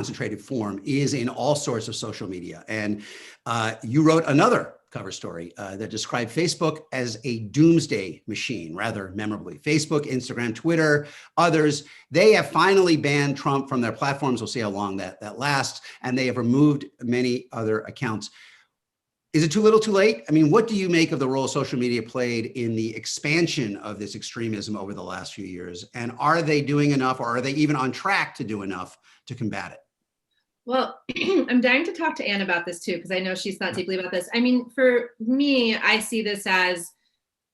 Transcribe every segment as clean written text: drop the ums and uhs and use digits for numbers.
concentrated form is in all sorts of social media. And you wrote another cover story that described Facebook as a doomsday machine, rather memorably. Facebook, Instagram, Twitter, others, they have finally banned Trump from their platforms. We'll see how long that lasts. And they have removed many other accounts. Is it too little, too late? I mean, what do you make of the role social media played in the expansion of this extremism over the last few years? And are they doing enough, or are they even on track to do enough to combat it? Well, I'm dying to talk to Anne about this too, because I know she's thought deeply about this. I mean, for me, I see this as,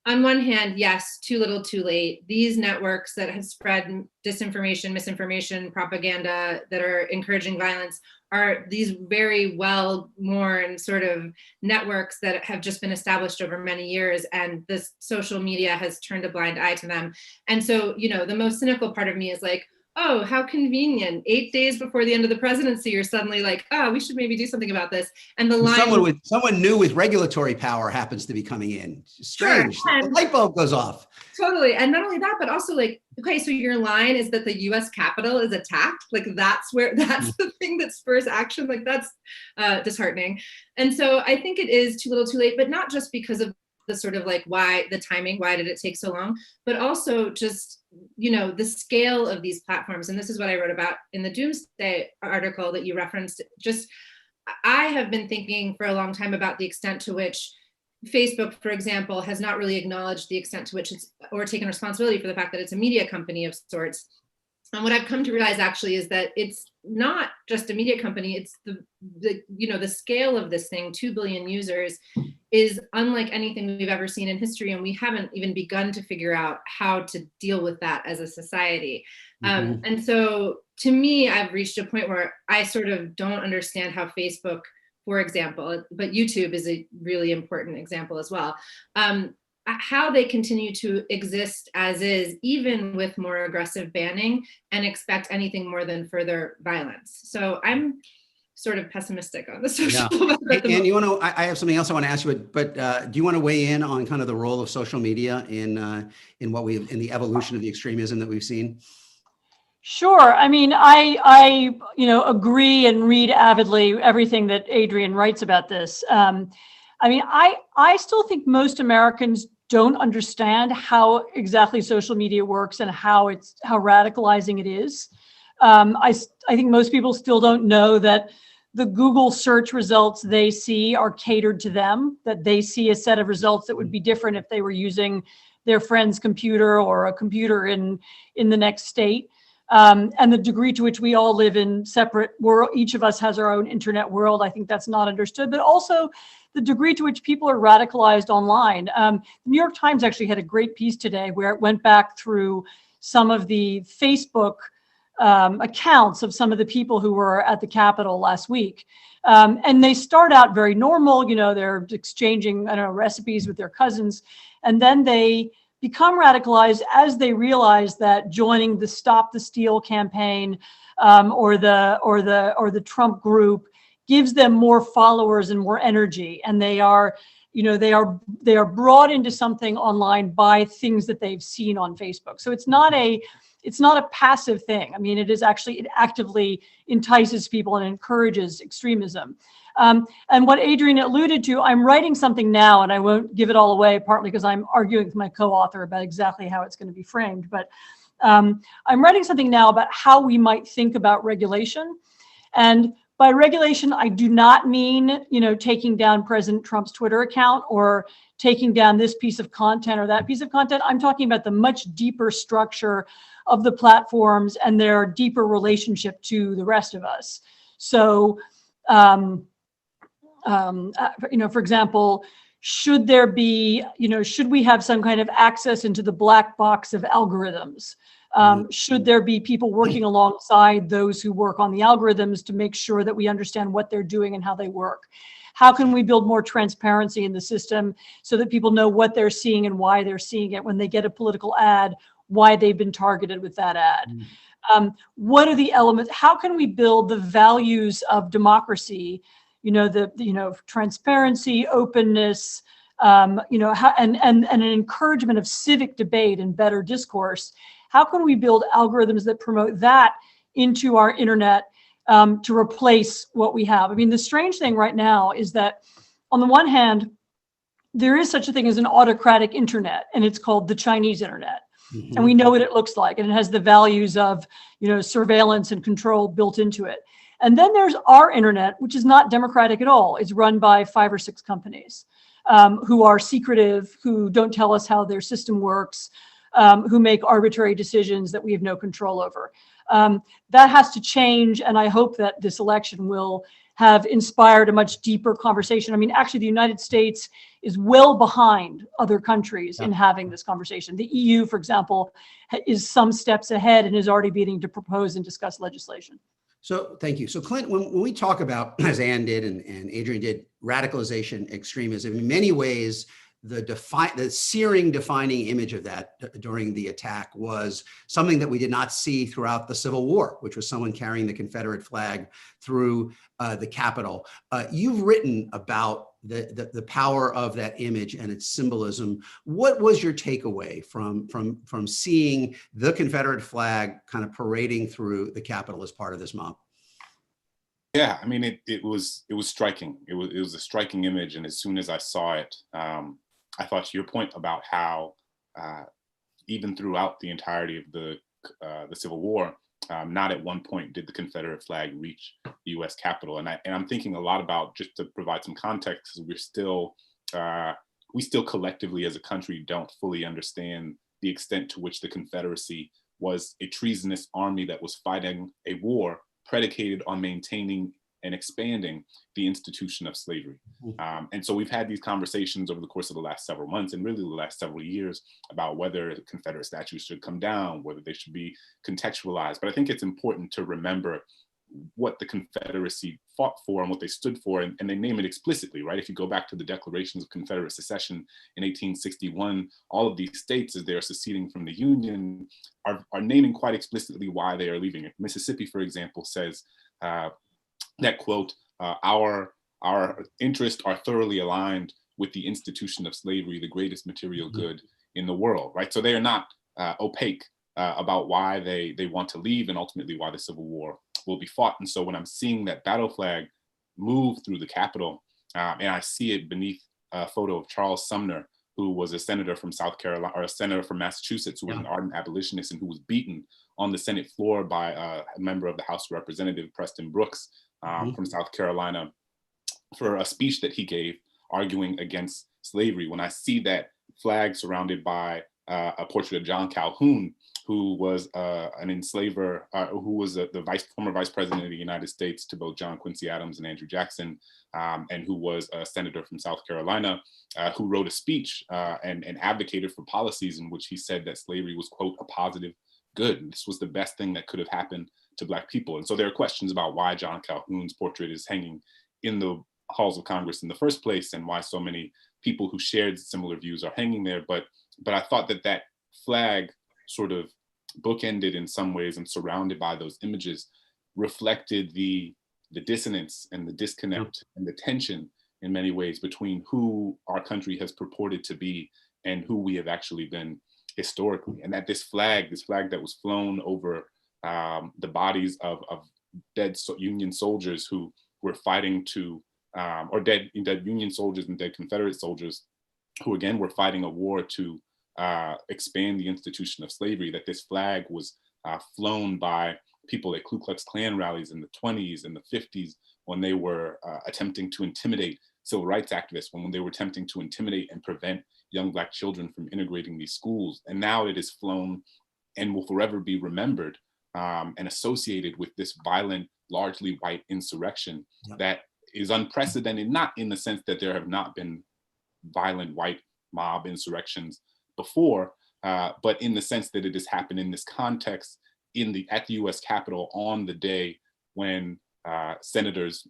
on one hand, yes, too little, too late. These networks that have spread disinformation, misinformation, propaganda that are encouraging violence are these very well-worn sort of networks that have just been established over many years, and this social media has turned a blind eye to them. And so, you know, the most cynical part of me is like, oh, how convenient. 8 days before the end of the presidency, you're suddenly like, oh, we should maybe do something about this. And the line— someone new with regulatory power happens to be coming in. Strange. Sure. The light bulb goes off. Totally. And not only that, but also like, okay, so your line is that the US Capitol is attacked. Like that's the thing that spurs action. Like that's disheartening. And so I think it is too little too late, but not just because of the sort of like why the timing, why did it take so long, but also just, you know, the scale of these platforms. And this is what I wrote about in the Doomsday article that you referenced. Just, I have been thinking for a long time about the extent to which Facebook, for example, has not really acknowledged the extent to which it's, or taken responsibility for the fact that it's a media company of sorts. And what I've come to realize actually is that it's not just a media company, it's the you know, the scale of this thing, 2 billion users, is unlike anything we've ever seen in history. And we haven't even begun to figure out how to deal with that as a society. And so to me, I've reached a point where I sort of don't understand how Facebook, for example, but YouTube is a really important example as well, how they continue to exist as is, even with more aggressive banning, and expect anything more than further violence. So I'm sort of pessimistic on the social. Yeah. And you want to? I have something else I want to ask you, but do you want to weigh in on kind of the role of social media in the evolution of the extremism that we've seen? Sure. I mean, I agree and read avidly everything that Adrian writes about this. I mean, I still think most Americans don't understand how exactly social media works and how radicalizing it is. I think most people still don't know that the Google search results they see are catered to them, that they see a set of results that would be different if they were using their friend's computer or a computer in the next state. And the degree to which we all live in separate world, each of us has our own internet world. I think that's not understood, but also the degree to which people are radicalized online. The New York Times actually had a great piece today where it went back through some of the Facebook accounts of some of the people who were at the Capitol last week. And they start out very normal, you know, they're exchanging, I don't know, recipes with their cousins. And then they become radicalized as they realize that joining the Stop the Steal campaign or the Trump group gives them more followers and more energy. And they are brought into something online by things that they've seen on Facebook. So it's not a passive thing. I mean, it actively entices people and encourages extremism. And what Adrian alluded to, I'm writing something now, and I won't give it all away, partly because I'm arguing with my co-author about exactly how it's going to be framed. But I'm writing something now about how we might think about regulation. And by regulation, I do not mean, you know, taking down President Trump's Twitter account or taking down this piece of content or that piece of content. I'm talking about the much deeper structure of the platforms and their deeper relationship to the rest of us. So, for example, should we have some kind of access into the black box of algorithms? Should there be people working alongside those who work on the algorithms to make sure that we understand what they're doing and how they work? How can we build more transparency in the system so that people know what they're seeing and why they're seeing it when they get a political ad, why they've been targeted with that ad? What are the elements? How can we build the values of democracy? Transparency, openness, and an encouragement of civic debate and better discourse. How can we build algorithms that promote that into our internet to replace what we have. I mean, the strange thing right now is that on the one hand, there is such a thing as an autocratic internet, and it's called the Chinese internet. And we know what it looks like, and it has the values of, surveillance and control built into it. And then there's our internet, which is not democratic at all. It's run by 5 or 6 companies who are secretive, who don't tell us how their system works, who make arbitrary decisions that we have no control over. That has to change, and I hope that this election will have inspired a much deeper conversation. I mean, actually, the United States is well behind other countries in having this conversation. The EU, for example, is some steps ahead and is already beginning to propose and discuss legislation. So thank you. So Clint, when we talk about, as Ann did and Adrian did, radicalization, extremism, in many ways, the searing defining image of that during the attack was something that we did not see throughout the Civil War, which was someone carrying the Confederate flag through the Capitol. You've written about the power of that image and its symbolism. What was your takeaway from seeing the Confederate flag kind of parading through the Capitol as part of this mob? Yeah, I mean, it was striking. It was a striking image, and as soon as I saw it, I thought, to your point about how even throughout the entirety of the Civil War, not at one point did the Confederate flag reach the U.S. Capitol. And I'm thinking a lot about, just to provide some context, we still collectively as a country don't fully understand the extent to which the Confederacy was a treasonous army that was fighting a war predicated on maintaining and expanding the institution of slavery. And so we've had these conversations over the course of the last several months and really the last several years about whether Confederate statues should come down, whether they should be contextualized. But I think it's important to remember what the Confederacy fought for and what they stood for, and they name it explicitly, right? If you go back to the Declarations of Confederate Secession in 1861, all of these states, as they are seceding from the Union, are naming quite explicitly why they are leaving it. Mississippi, for example, says that, quote, our interests are thoroughly aligned with the institution of slavery, the greatest material good in the world, right? So they are not opaque about why they want to leave and ultimately why the Civil War will be fought. And so when I'm seeing that battle flag move through the Capitol, and I see it beneath a photo of Charles Sumner, who was a senator from South Carolina, or a senator from Massachusetts, who was an ardent abolitionist and who was beaten on the Senate floor by a member of the House of Representatives, Preston Brooks, from South Carolina, for a speech that he gave arguing against slavery. When I see that flag surrounded by a portrait of John Calhoun, who was an enslaver, who was the former vice president of the United States to both John Quincy Adams and Andrew Jackson, and who was a senator from South Carolina, who wrote a speech and advocated for policies in which he said that slavery was, quote, a positive good. This was the best thing that could have happened to Black people. And so there are questions about why John Calhoun's portrait is hanging in the halls of Congress in the first place, and why so many people who shared similar views are hanging there. But I thought that flag sort of bookended in some ways and surrounded by those images reflected the dissonance and the disconnect and the tension in many ways between who our country has purported to be and who we have actually been historically. And that this flag that was flown over the bodies of dead Union soldiers who were fighting to, or dead Union soldiers and dead Confederate soldiers who again were fighting a war to expand the institution of slavery, that this flag was flown by people at Ku Klux Klan rallies in the 20s and the 50s when they were attempting to intimidate civil rights activists, when they were attempting to intimidate and prevent young Black children from integrating these schools. And now it is flown and will forever be remembered and associated with this violent, largely white insurrection that is unprecedented, not in the sense that there have not been violent white mob insurrections before, but in the sense that it has happened in this context at the U.S. Capitol on the day when senators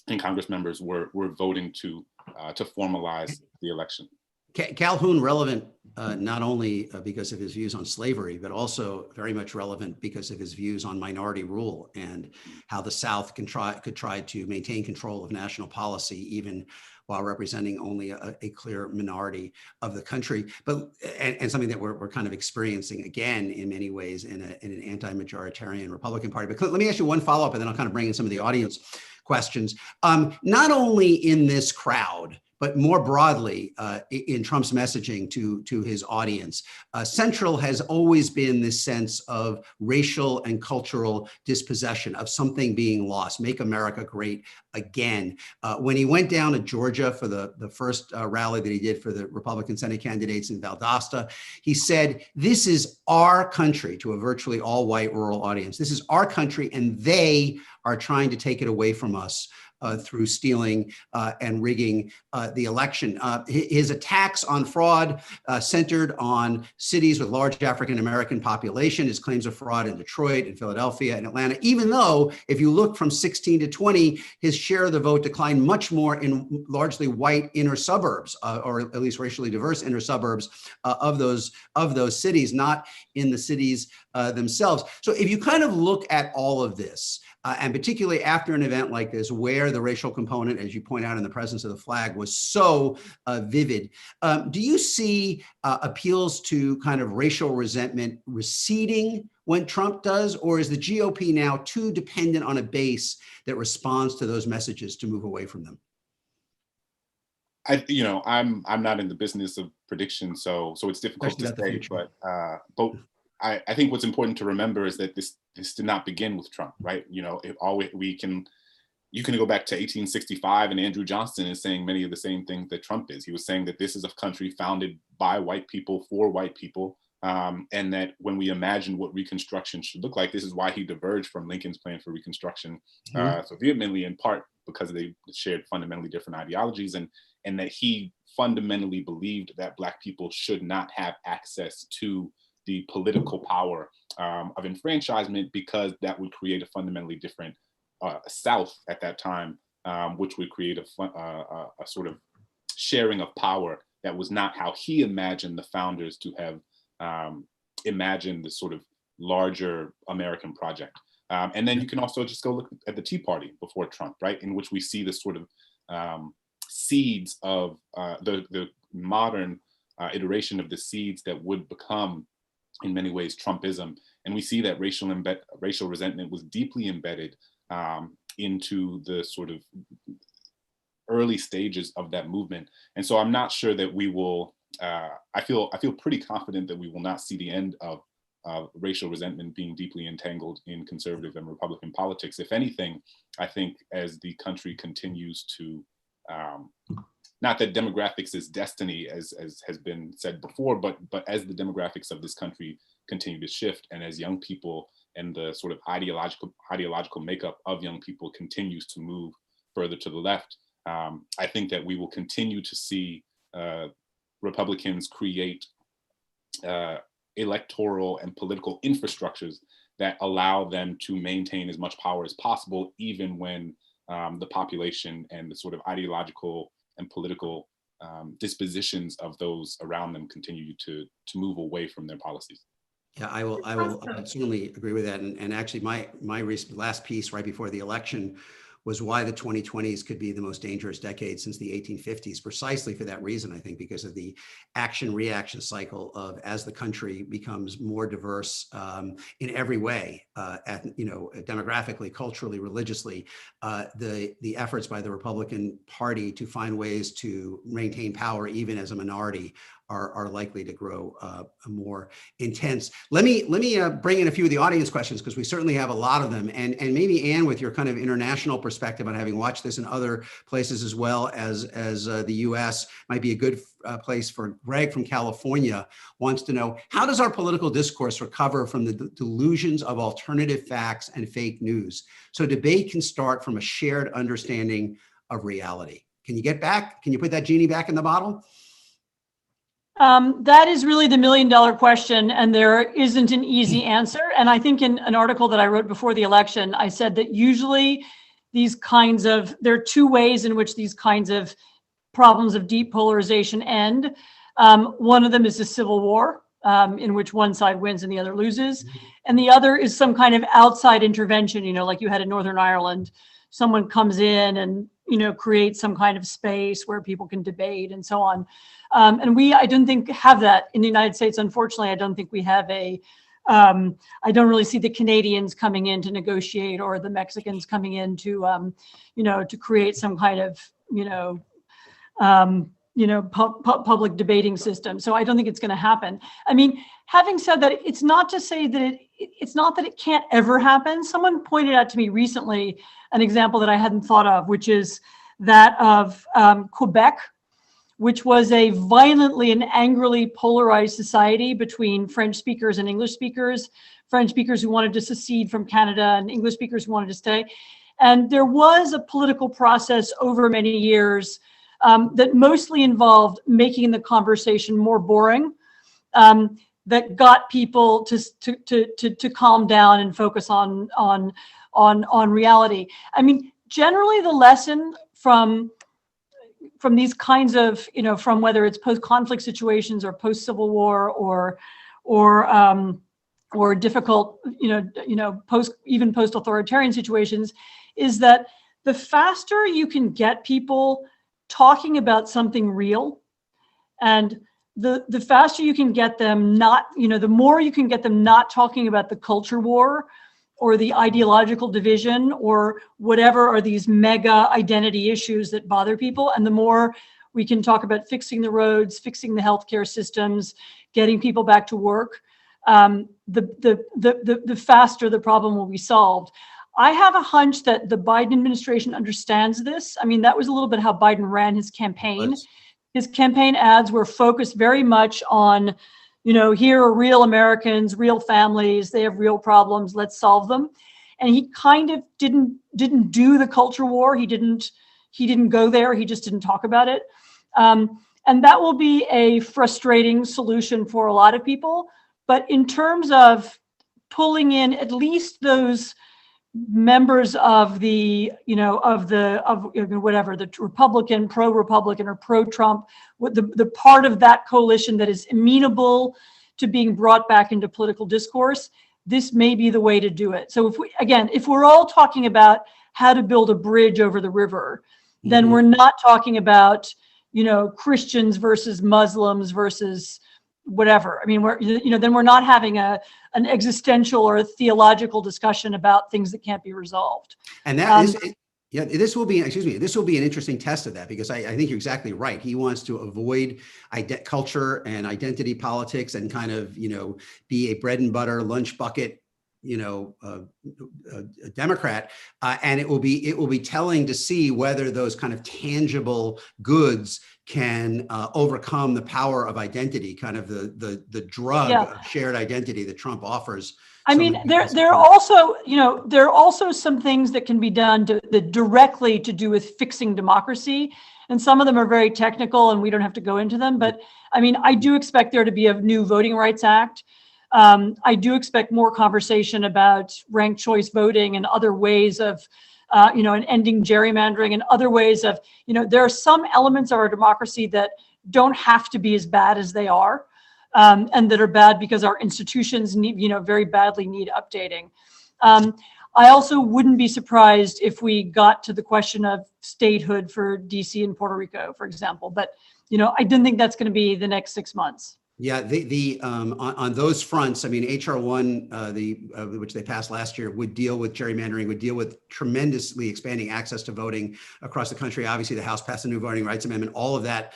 and Congress members were voting to formalize the election. Calhoun relevant not only because of his views on slavery, but also very much relevant because of his views on minority rule and how the South could try to maintain control of national policy, even while representing only a clear minority of the country, but and something that we're kind of experiencing again in many ways in an anti-majoritarian Republican Party. But let me ask you one follow-up, and then I'll kind of bring in some of the audience questions. Not only in this crowd, but more broadly in Trump's messaging to his audience, central has always been this sense of racial and cultural dispossession, of something being lost, make America great again. When he went down to Georgia for the first rally that he did for the Republican Senate candidates in Valdosta, he said, "This is our country," to a virtually all white rural audience. "This is our country, and they are trying to take it away from us through stealing and rigging the election." His attacks on fraud centered on cities with large African-American population, his claims of fraud in Detroit and Philadelphia and Atlanta, even though if you look from 16 to 20, his share of the vote declined much more in largely white inner suburbs, or at least racially diverse inner suburbs of those cities, not in the cities themselves. So if you kind of look at all of this, and particularly after an event like this, where the racial component, as you point out in the presence of the flag, was so vivid, do you see appeals to kind of racial resentment receding when Trump does, or is the GOP now too dependent on a base that responds to those messages to move away from them? I'm not in the business of prediction, so it's difficult to say. But I think what's important to remember is that this did not begin with Trump, right? You can go back to 1865, and Andrew Johnson is saying many of the same things that Trump is. He was saying that this is a country founded by white people for white people, and that when we imagine what Reconstruction should look like, this is why he diverged from Lincoln's plan for Reconstruction so vehemently, in part because they shared fundamentally different ideologies, and that he fundamentally believed that Black people should not have access to the political power of enfranchisement, because that would create a fundamentally different South at that time, which would create a sort of sharing of power that was not how he imagined the founders to have imagined the sort of larger American project. And then you can also just go look at the Tea Party before Trump, right, in which we see this sort of seeds of the modern iteration of the seeds that would become, in many ways, Trumpism. And we see that racial resentment was deeply embedded into the sort of early stages of that movement. And so I'm not sure that we will, I feel pretty confident that we will not see the end of racial resentment being deeply entangled in conservative and Republican politics. If anything, I think as the country continues to, not that demographics is destiny, as has been said before, but as the demographics of this country continue to shift, and as young people and the sort of ideological makeup of young people continues to move further to the left, I think that we will continue to see Republicans create electoral and political infrastructures that allow them to maintain as much power as possible, even when the population and the sort of ideological and political dispositions of those around them continue to move away from their policies. Yeah, I will certainly agree with that. And actually, my last piece right before the election was why the 2020s could be the most dangerous decade since the 1850s, precisely for that reason, I think, because of the action-reaction cycle of, as the country becomes more diverse in every way, demographically, culturally, religiously, the efforts by the Republican Party to find ways to maintain power, even as a minority, are likely to grow more intense. Let me bring in a few of the audience questions, because we certainly have a lot of them. And maybe, Anne, with your kind of international perspective on having watched this in other places as well as the US, might be a good place for Greg from California. Wants to know, how does our political discourse recover from the delusions of alternative facts and fake news, so debate can start from a shared understanding of reality? Can you put that genie back in the bottle? That is really the $1 million question, and there isn't an easy answer. And I think in an article that I wrote before the election, I said that usually there are two ways in which these kinds of problems of deep polarization end. One of them is a civil war, in which one side wins and the other loses. And the other is some kind of outside intervention, like you had in Northern Ireland. Someone comes in and, creates some kind of space where people can debate and so on. And I don't think have that in the United States. Unfortunately, I don't think we have I don't really see the Canadians coming in to negotiate or the Mexicans coming in to, to create some kind of, public debating system. So I don't think it's going to happen. I mean, having said that, it's not to say that it's not that it can't ever happen. Someone pointed out to me recently an example that I hadn't thought of, which is that of Quebec, which was a violently and angrily polarized society between French speakers and English speakers, French speakers who wanted to secede from Canada and English speakers who wanted to stay. And there was a political process over many years that mostly involved making the conversation more boring, that got people to calm down and focus on reality. I mean, generally the lesson from these kinds of, from whether it's post-conflict situations or post-Civil War or difficult, post-authoritarian situations, is that the faster you can get people talking about something real, and the faster you can get them not, the more you can get them not talking about the culture war or the ideological division or whatever are these mega identity issues that bother people, and the more we can talk about fixing the roads, fixing the healthcare systems, getting people back to work, the faster the problem will be solved. I have a hunch that the Biden administration understands this. I mean, that was a little bit how Biden ran his campaign. His campaign ads were focused very much on, here are real Americans, real families, they have real problems, let's solve them. And he kind of didn't do the culture war. He didn't go there. He just didn't talk about it. And that will be a frustrating solution for a lot of people. But in terms of pulling in at least those members of the Republican, pro-Republican or pro-Trump, the part of that coalition that is amenable to being brought back into political discourse, this may be the way to do it. So if we're all talking about how to build a bridge over the river, then we're not talking about, Christians versus Muslims versus whatever. I mean, then we're not having an existential or a theological discussion about things that can't be resolved. And that is, this will be an interesting test of that, because I think you're exactly right. He wants to avoid culture and identity politics and kind of, be a bread and butter lunch bucket, a Democrat, and it will be telling to see whether those kind of tangible goods can overcome the power of identity, kind of the drug of shared identity that Trump offers. I mean, there are also some things that can be done that directly to do with fixing democracy, and some of them are very technical, and we don't have to go into them. But I mean, I do expect there to be a new Voting Rights Act. I do expect more conversation about ranked choice voting and other ways of, and ending gerrymandering and other ways of, there are some elements of our democracy that don't have to be as bad as they are, and that are bad because our institutions need, very badly need updating. I also wouldn't be surprised if we got to the question of statehood for DC and Puerto Rico, for example. But, I didn't think that's going to be the next 6 months. Yeah, on those fronts, I mean, HR 1, which they passed last year, would deal with gerrymandering, would deal with tremendously expanding access to voting across the country. Obviously, the House passed a new Voting Rights Amendment. All of that,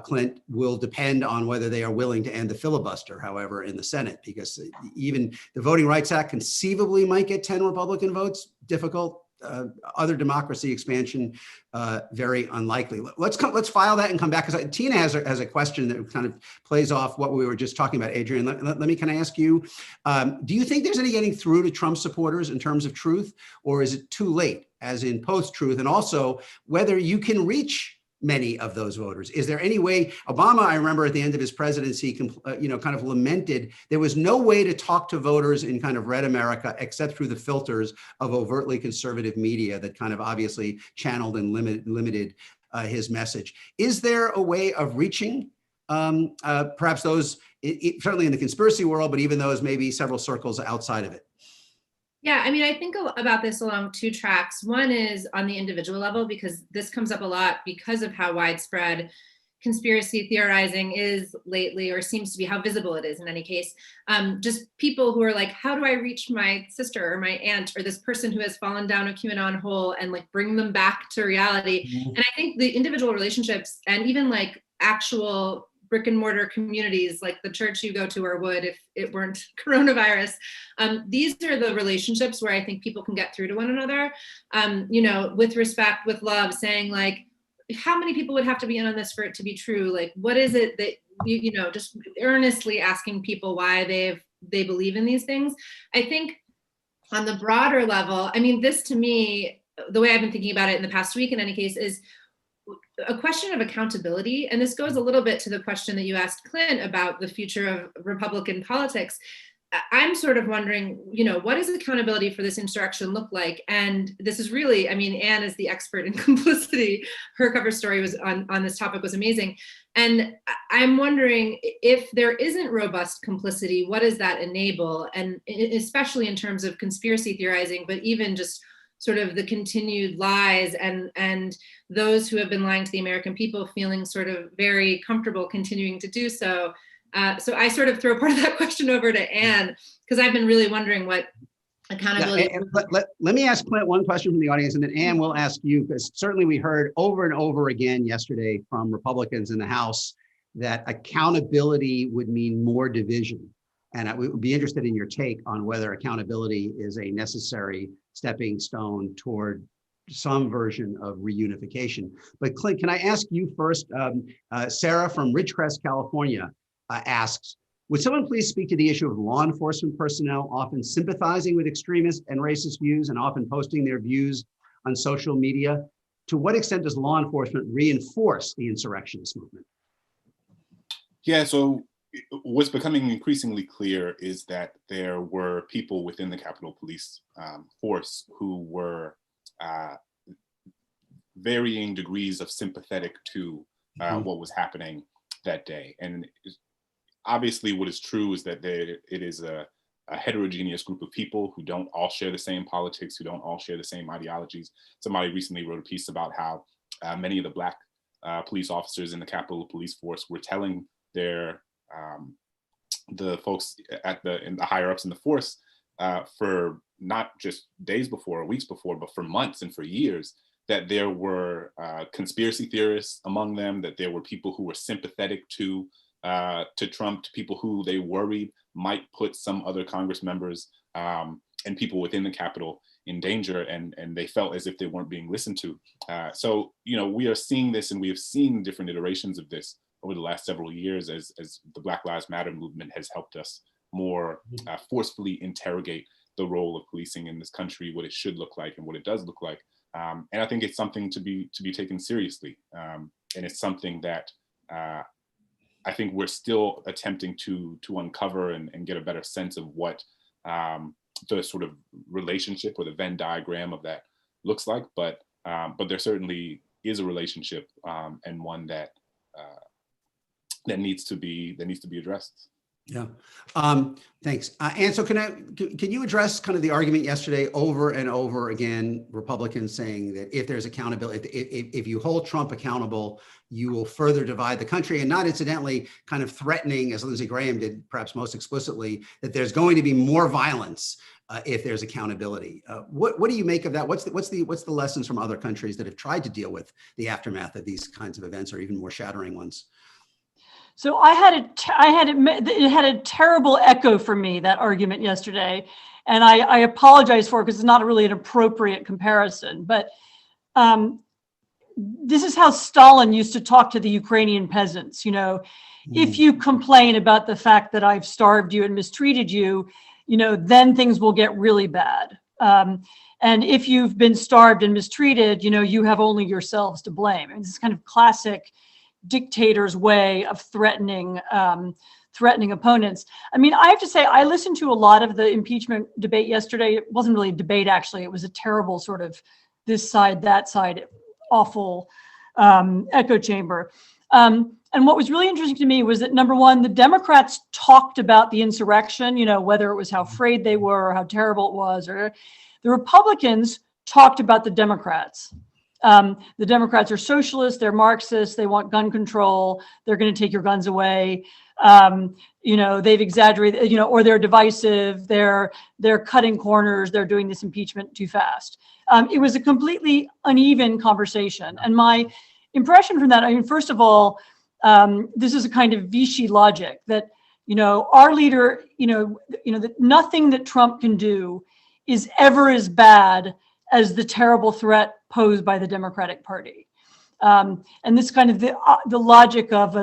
Clint, will depend on whether they are willing to end the filibuster, however, in the Senate, because even the Voting Rights Act conceivably might get 10 Republican votes. Difficult. Other democracy expansion, very unlikely. Let's file that and come back, because Tina has a question that kind of plays off what we were just talking about. Adrian, can I ask you, do you think there's any getting through to Trump supporters in terms of truth, or is it too late, as in post-truth? And also whether you can reach many of those voters. Is there any way? Obama, I remember at the end of his presidency, kind of lamented there was no way to talk to voters in kind of red America except through the filters of overtly conservative media that kind of obviously channeled and limited his message. Is there a way of reaching perhaps those, certainly in the conspiracy world, but even those maybe several circles outside of it? Yeah, I mean, I think about this along two tracks. One is on the individual level, because this comes up a lot because of how widespread conspiracy theorizing is lately, or seems to be, how visible it is in any case. Just people who are like, how do I reach my sister or my aunt or this person who has fallen down a QAnon hole and like bring them back to reality? Mm-hmm. And I think the individual relationships and even like actual brick and mortar communities like the church you go to or would if it weren't coronavirus. These are the relationships where I think people can get through to one another, with respect, with love, saying like, how many people would have to be in on this for it to be true? Like, what is it that, just earnestly asking people why they believe in these things. I think on the broader level, I mean, this to me, the way I've been thinking about it in the past week in any case, is a question of accountability. And this goes a little bit to the question that you asked Clint about the future of Republican politics. I'm sort of wondering, what does accountability for this insurrection look like? And this is really, I mean, Anne is the expert in complicity. Her cover story was on this topic was amazing. And I'm wondering, if there isn't robust complicity, what does that enable? And especially in terms of conspiracy theorizing, but even just sort of the continued lies and those who have been lying to the American people feeling sort of very comfortable continuing to do so. So I sort of throw part of that question over to Anne, because I've been really wondering what accountability. Yeah, let me ask Clint one question from the audience, and then Anne will ask you, because certainly we heard over and over again yesterday from Republicans in the House that accountability would mean more division. And I would be interested in your take on whether accountability is a necessary stepping stone toward some version of reunification. But Clint, can I ask you first? Sarah from Ridgecrest, California, asks, would someone please speak to the issue of law enforcement personnel often sympathizing with extremist and racist views and often posting their views on social media? To what extent does law enforcement reinforce the insurrectionist movement? Yeah, so what's becoming increasingly clear is that there were people within the Capitol Police force who were varying degrees of sympathetic to what was happening that day. And obviously what is true is that it is a heterogeneous group of people who don't all share the same politics, who don't all share the same ideologies. Somebody recently wrote a piece about how many of the Black police officers in the Capitol Police Force were telling the folks in the higher ups in the force for not just days before or weeks before, but for months and for years, that there were conspiracy theorists among them, that there were people who were sympathetic to Trump, to people who they worried might put some other Congress members and people within the Capitol in danger, and they felt as if they weren't being listened to. So, we are seeing this, and we have seen different iterations of this over the last several years as the Black Lives Matter movement has helped us more forcefully interrogate the role of policing in this country, what it should look like and what it does look like. And I think it's something to be taken seriously. And it's something that I think we're still attempting to uncover and get a better sense of what the sort of relationship or the Venn diagram of that looks like. But there certainly is a relationship and one that needs to be addressed. Yeah, thanks. And so can you address kind of the argument yesterday over and over again, Republicans saying that if there's accountability, if you hold Trump accountable, you will further divide the country, and not incidentally kind of threatening, as Lindsey Graham did perhaps most explicitly, that there's going to be more violence if there's accountability. What do you make of that? What's the lessons from other countries that have tried to deal with the aftermath of these kinds of events, or even more shattering ones? So it had a terrible echo for me, that argument yesterday, and I apologize for it because it's not really an appropriate comparison. But this is how Stalin used to talk to the Ukrainian peasants. If you complain about the fact that I've starved you and mistreated you, then things will get really bad. And if you've been starved and mistreated, you have only yourselves to blame. And this is kind of classic dictator's way of threatening opponents. I mean, I have to say, I listened to a lot of the impeachment debate yesterday. It wasn't really a debate, actually. It was a terrible sort of this side, that side, awful echo chamber. And what was really interesting to me was that, number one, the Democrats talked about the insurrection, whether it was how afraid they were or how terrible it was, or the Republicans talked about the Democrats. The Democrats are socialists, they're Marxists, they want gun control, they're going to take your guns away. They've exaggerated, or they're divisive, they're cutting corners, they're doing this impeachment too fast. It was a completely uneven conversation. And my impression from that, first of all, this is a kind of Vichy logic that, our leader, that nothing that Trump can do is ever as bad as the terrible threat posed by the Democratic Party. And this kind of the logic of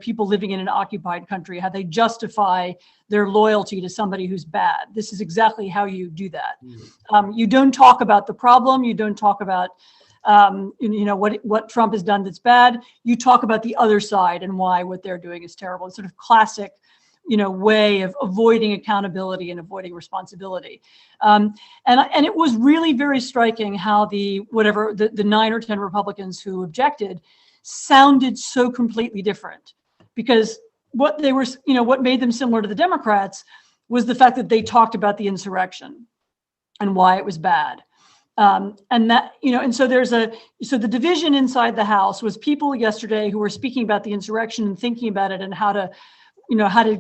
people living in an occupied country, how they justify their loyalty to somebody who's bad. This is exactly how you do that. You don't talk about the problem. You don't talk about what Trump has done that's bad. You talk about the other side and why what they're doing is terrible. It's sort of classic, way of avoiding accountability and avoiding responsibility. And it was really very striking how the 9 or 10 Republicans who objected sounded so completely different, because what they were, what made them similar to the Democrats was the fact that they talked about the insurrection and why it was bad. And so the division inside the House was people yesterday who were speaking about the insurrection and thinking about it and how to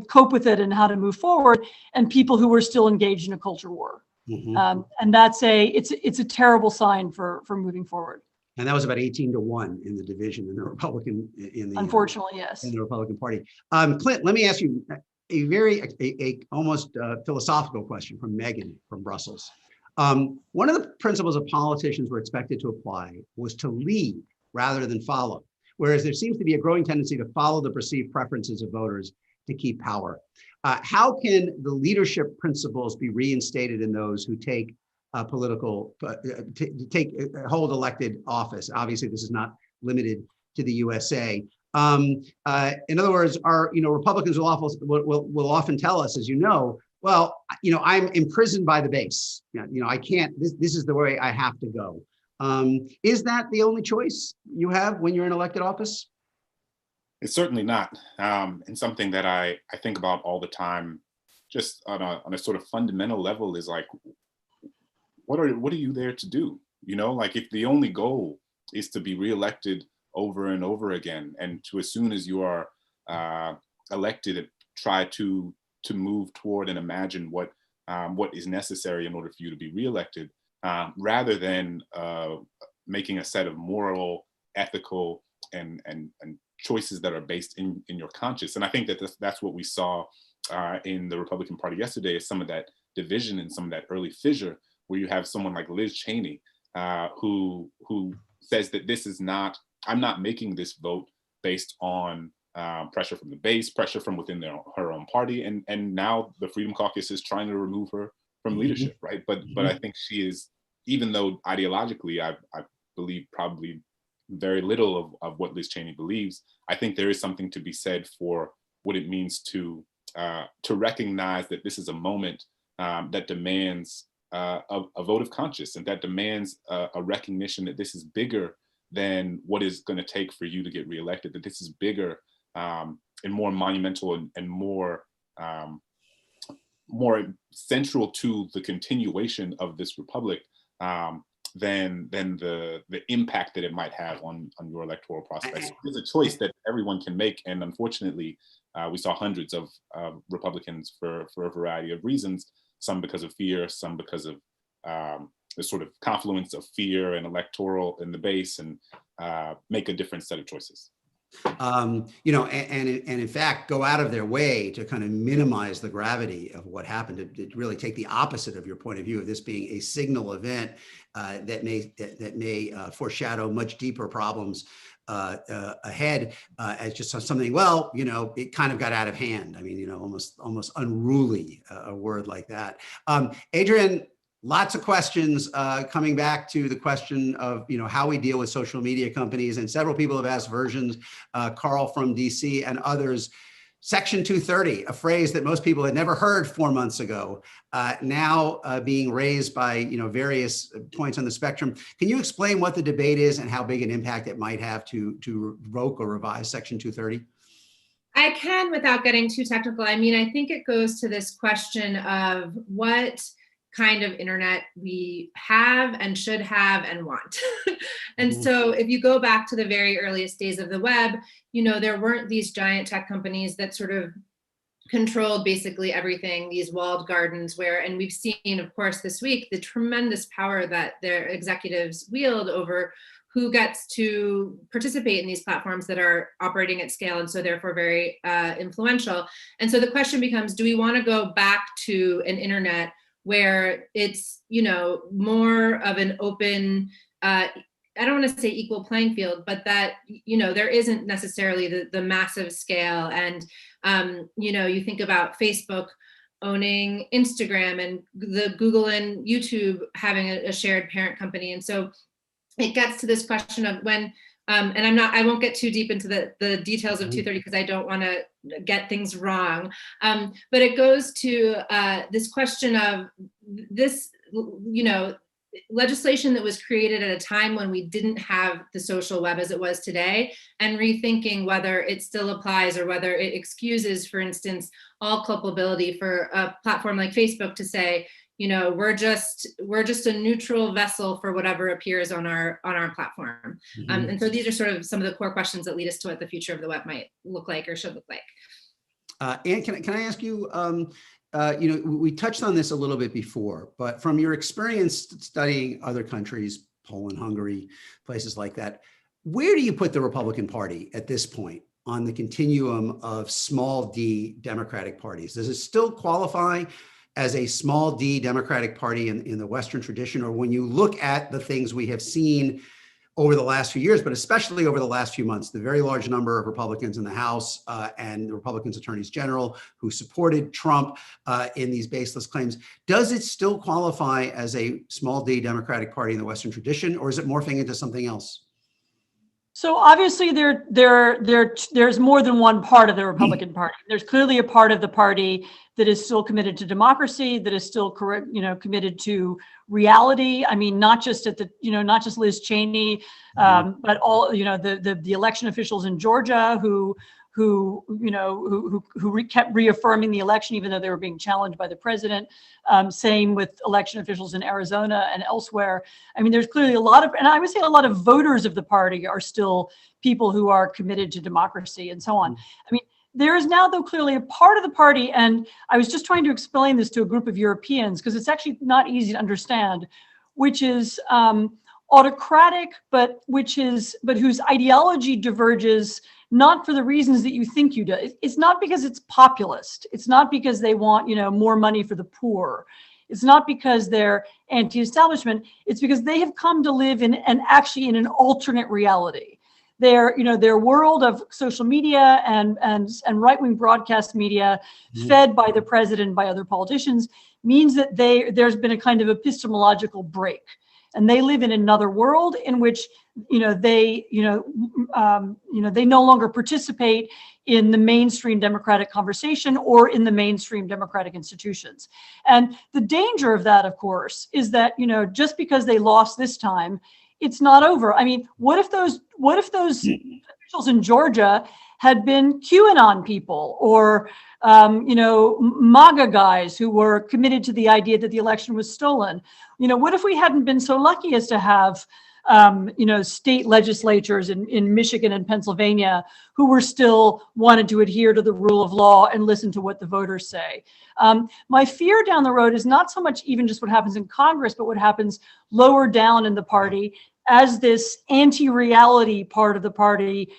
cope with it and how to move forward, and people who were still engaged in a culture war. And it's a terrible sign for moving forward. And that was about 18-1 in the division in the Republican, unfortunately, yes, in the Republican Party. Clint, let me ask you a almost philosophical question from Megan from Brussels. One of the principles of politicians were expected to apply was to lead rather than follow, whereas there seems to be a growing tendency to follow the perceived preferences of voters to keep power. How can the leadership principles be reinstated in those who take hold elected office? Obviously, this is not limited to the USA. In other words, Republicans will often tell us, as well, I'm imprisoned by the base. I can't. This is the way I have to go. Is that the only choice you have when you're in elected office? It's certainly not, and something that I think about all the time, just on a sort of fundamental level, is like, what are you there to do? Like, if the only goal is to be reelected over and over again, and to, as soon as you are elected, try to move toward and imagine what is necessary in order for you to be reelected, rather than making a set of moral, ethical, and choices that are based in your conscience. And I think that that's what we saw in the Republican Party yesterday, is some of that division and some of that early fissure, where you have someone like Liz Cheney, who says that I'm not making this vote based on pressure from the base, pressure from within her own party, and now the Freedom Caucus is trying to remove her from leadership, right? But I think she is, even though ideologically I believe probably very little of what Liz Cheney believes, I think there is something to be said for what it means to recognize that this is a moment that demands a vote of conscience, and that demands a recognition that this is bigger than what is going to take for you to get reelected, that this is bigger and more monumental and more central to the continuation of this republic than the impact that it might have on your electoral prospects. It's a choice that everyone can make, and unfortunately, we saw hundreds of Republicans for a variety of reasons, some because of fear, some because of the sort of confluence of fear and electoral in the base, and make a different set of choices. And in fact, go out of their way to kind of minimize the gravity of what happened, to really take the opposite of your point of view of this being a signal event that may foreshadow much deeper problems ahead, as just something, it kind of got out of hand. I mean, almost unruly, a word like that. Adrian, lots of questions coming back to the question of how we deal with social media companies, and several people have asked versions, Carl from DC and others. Section 230, a phrase that most people had never heard 4 months ago, now being raised by various points on the spectrum. Can you explain what the debate is and how big an impact it might have to revoke or revise Section 230? I can without getting too technical. I mean, I think it goes to this question of what kind of internet we have and should have and want. And so if you go back to the very earliest days of the web, there weren't these giant tech companies that sort of controlled basically everything, these walled gardens and we've seen, of course, this week, the tremendous power that their executives wield over who gets to participate in these platforms that are operating at scale and so therefore very influential. And so the question becomes, do we want to go back to an internet where it's, more of an open, I don't want to say equal playing field, but that, there isn't necessarily the massive scale. And, you think about Facebook owning Instagram and the Google and YouTube having a shared parent company. And so it gets to this question of when, and I won't get too deep into the details of 230 because I don't want to get things wrong. But it goes to this question of this, legislation that was created at a time when we didn't have the social web as it was today, and rethinking whether it still applies or whether it excuses, for instance, all culpability for a platform like Facebook to say, we're just a neutral vessel for whatever appears on our platform. And so these are sort of some of the core questions that lead us to what the future of the web might look like or should look like. Anne, can I ask you, we touched on this a little bit before, but from your experience studying other countries, Poland, Hungary, places like that, where do you put the Republican Party at this point on the continuum of small d Democratic parties? Does it still qualify as a small d Democratic Party in the Western tradition? Or when you look at the things we have seen over the last few years, but especially over the last few months, the very large number of Republicans in the House and the Republicans attorneys general who supported Trump in these baseless claims, does it still qualify as a small d Democratic Party in the Western tradition, or is it morphing into something else? So obviously there's more than one part of the Republican Party. There's clearly a part of the party that is still committed to democracy, that is still committed to reality. I mean, not just not just Liz Cheney, but all the election officials in Georgia who kept reaffirming the election even though they were being challenged by the president. Same with election officials in Arizona and elsewhere. I mean, there's clearly and I would say a lot of voters of the party are still people who are committed to democracy and so on. I mean, there is now, though, clearly a part of the party, and I was just trying to explain this to a group of Europeans because it's actually not easy to understand, which is autocratic, but whose ideology diverges not for the reasons that you think you do. It's not because it's populist. It's not because they want, more money for the poor. It's not because they're anti-establishment. It's because they have come to live in an alternate reality. Their world of social media and right-wing broadcast media fed by the president, by other politicians, means that there's been a kind of epistemological break. And they live in another world in which they no longer participate in the mainstream democratic conversation or in the mainstream democratic institutions. And the danger of that, of course, is that just because they lost this time, it's not over. I mean, what if those officials in Georgia had been QAnon people or MAGA guys who were committed to the idea that the election was stolen? What if we hadn't been so lucky as to have state legislatures in Michigan and Pennsylvania who were still wanted to adhere to the rule of law and listen to what the voters say? My fear down the road is not so much even just what happens in Congress, but what happens lower down in the party as this anti-reality part of the party,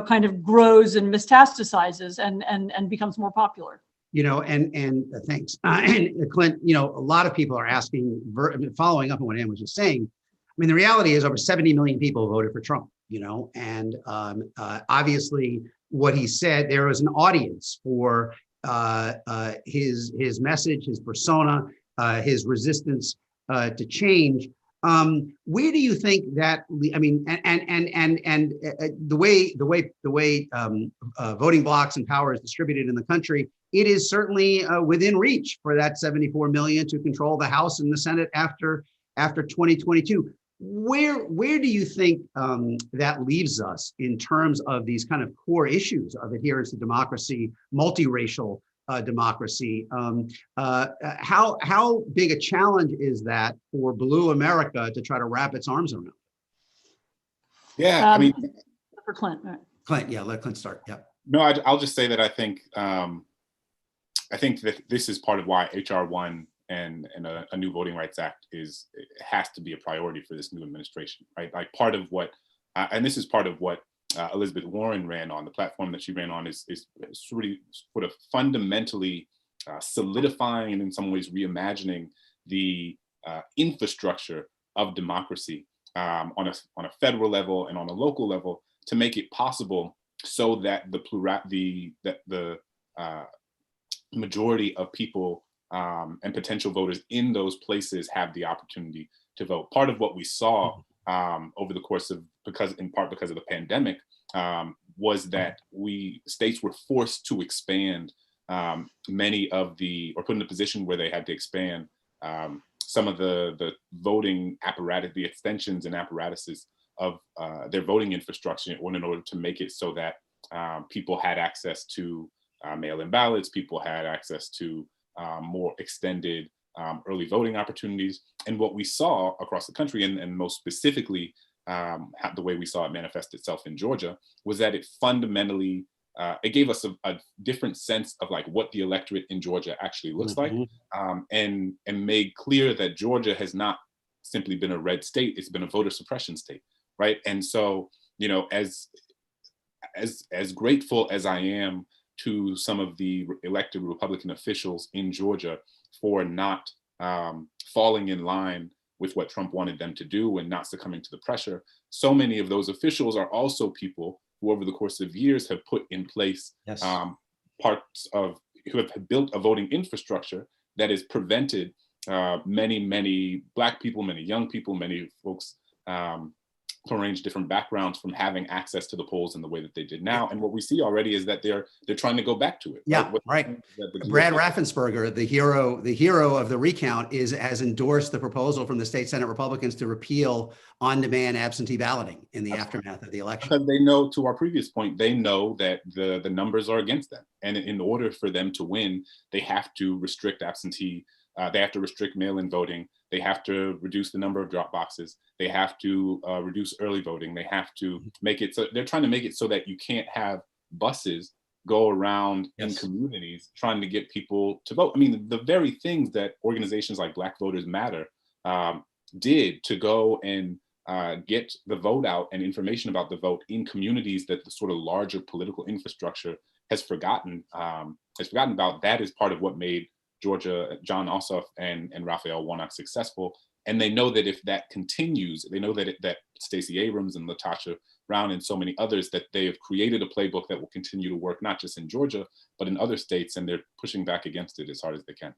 kind of grows and metastasizes and becomes more popular. Thanks. And Clint, a lot of people are asking, following up on what Anne was just saying. I mean, the reality is over 70 million people voted for Trump, and obviously what he said, there was an audience for his message, his persona, his resistance to change. Where do you think that? I mean, and the way voting blocks and power is distributed in the country, it is certainly within reach for that 74 million to control the House and the Senate after 2022. Where do you think that leaves us in terms of these kind of core issues of adherence to democracy, multiracial democracy? How big a challenge is that for Blue America to try to wrap its arms around? Yeah, I mean, for Clint. Right. Clint, yeah, let Clint start. Yeah. No, I'll just say that I think that this is part of why HR 1 and a new Voting Rights Act has to be a priority for this new administration, right? Like part of what, and this is part of what Elizabeth Warren ran on, the platform that she ran on is really sort of fundamentally solidifying and in some ways reimagining the infrastructure of democracy on a federal level and on a local level to make it possible so that the majority of people and potential voters in those places have the opportunity to vote. Part of what we saw over the course of, in part because of the pandemic, was that states were forced to expand many of or put in a position where they had to expand some of the voting apparatus, the extensions and apparatuses of their voting infrastructure in order to make it so that people had access to mail-in ballots, people had access to more extended early voting opportunities. And what we saw across the country, and most specifically, the way we saw it manifest itself in Georgia, was that it fundamentally, it gave us a different sense of like what the electorate in Georgia actually looks like, and made clear that Georgia has not simply been a red state, it's been a voter suppression state, right? And so, you know, as grateful as I am to some of the elected Republican officials in Georgia for not falling in line with what Trump wanted them to do and not succumbing to the pressure, so many of those officials are also people who over the course of years have put in place who have built a voting infrastructure that has prevented many Black people, many young people, many folks from a range of different backgrounds from having access to the polls in the way that they did now. And what we see already is that they're trying to go back to it. Yeah, right. Brad Raffensperger, the hero of the recount, has endorsed the proposal from the state Senate Republicans to repeal on-demand absentee balloting in the aftermath of the election. Because they know, to our previous point, they know that the numbers are against them. And in order for them to win, they have to restrict they have to restrict mail-in voting. They have to reduce the number of drop boxes. They have to reduce early voting. They have to make it so they're trying to make it so that you can't have buses go around in communities trying to get people to vote. I mean, the very things that organizations like Black Voters Matter did to go and get the vote out and information about the vote in communities that the sort of larger political infrastructure has forgotten about. That is part of what made Georgia, John Ossoff and Raphael Warnock successful. And they know that if that continues, they know that Stacey Abrams and LaTosha Brown and so many others, that they have created a playbook that will continue to work, not just in Georgia, but in other states, and they're pushing back against it as hard as they can.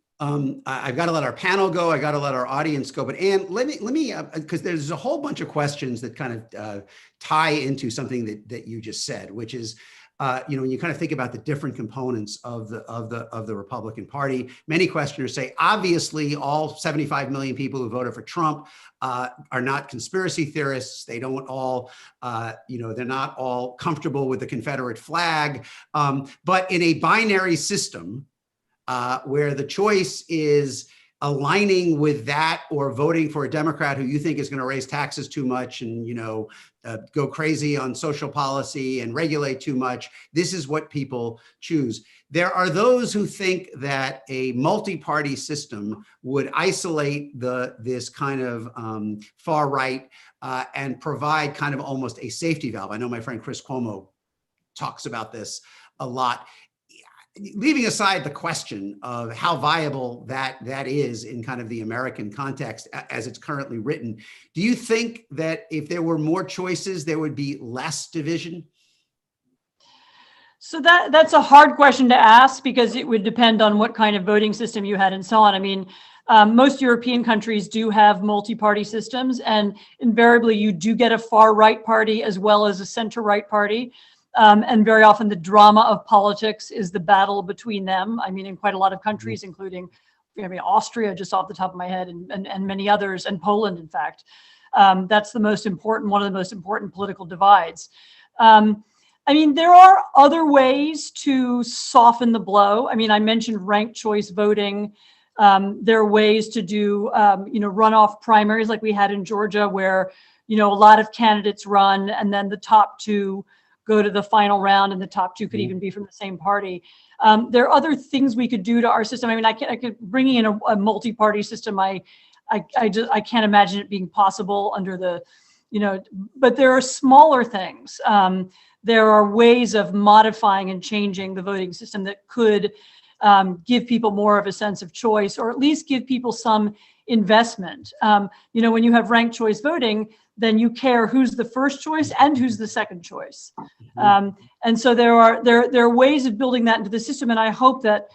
I've got to let our panel go. I got to let our audience go. But Anne, let me, because there's a whole bunch of questions that kind of tie into something that you just said, which is, when you kind of think about the different components of the Republican Party, many questioners say, obviously, all 75 million people who voted for Trump are not conspiracy theorists. They don't all, they're not all comfortable with the Confederate flag. But in a binary system where the choice is aligning with that or voting for a Democrat who you think is going to raise taxes too much and, go crazy on social policy and regulate too much. This is what people choose. There are those who think that a multi-party system would isolate this kind of far right and provide kind of almost a safety valve. I know my friend Chris Cuomo talks about this a lot. Leaving aside the question of how viable that is in kind of the American context as it's currently written, do you think that if there were more choices, there would be less division? So that's a hard question to ask because it would depend on what kind of voting system you had and so on. I mean, Most European countries do have multi-party systems, and invariably you do get a far-right party as well as a center-right party. And very often the drama of politics is the battle between them. I mean, in quite a lot of countries, including Austria, just off the top of my head, and many others, and Poland, in fact. That's the most important, one of the most important political divides. I mean, there are other ways to soften the blow. I mean, I mentioned ranked choice voting. There are ways to do, runoff primaries like we had in Georgia, where, a lot of candidates run and then the top two go to the final round, and the top two could even be from the same party. There are other things we could do to our system. I mean, I could bring in a multi-party system. I can't imagine it being possible under the, but there are smaller things. There are ways of modifying and changing the voting system that could give people more of a sense of choice, or at least give people some investment. When you have ranked choice voting, then you care who's the first choice and who's the second choice. And so there are ways of building that into the system, and I hope that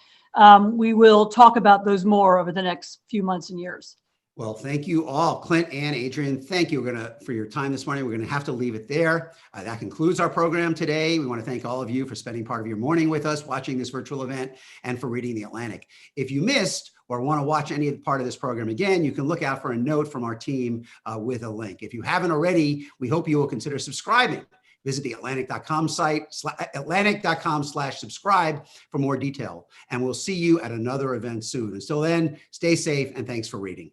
we will talk about those more over the next few months and years. Well, thank you all. Clint and Adrian, thank you for your time this morning. We're going to have to leave it there. That concludes our program today. We want to thank all of you for spending part of your morning with us, watching this virtual event, and for reading The Atlantic. If you missed or want to watch any part of this program again, you can look out for a note from our team with a link. If you haven't already, we hope you will consider subscribing. Visit the Atlantic.com site, Atlantic.com/subscribe for more detail. And we'll see you at another event soon. Until then, stay safe and thanks for reading.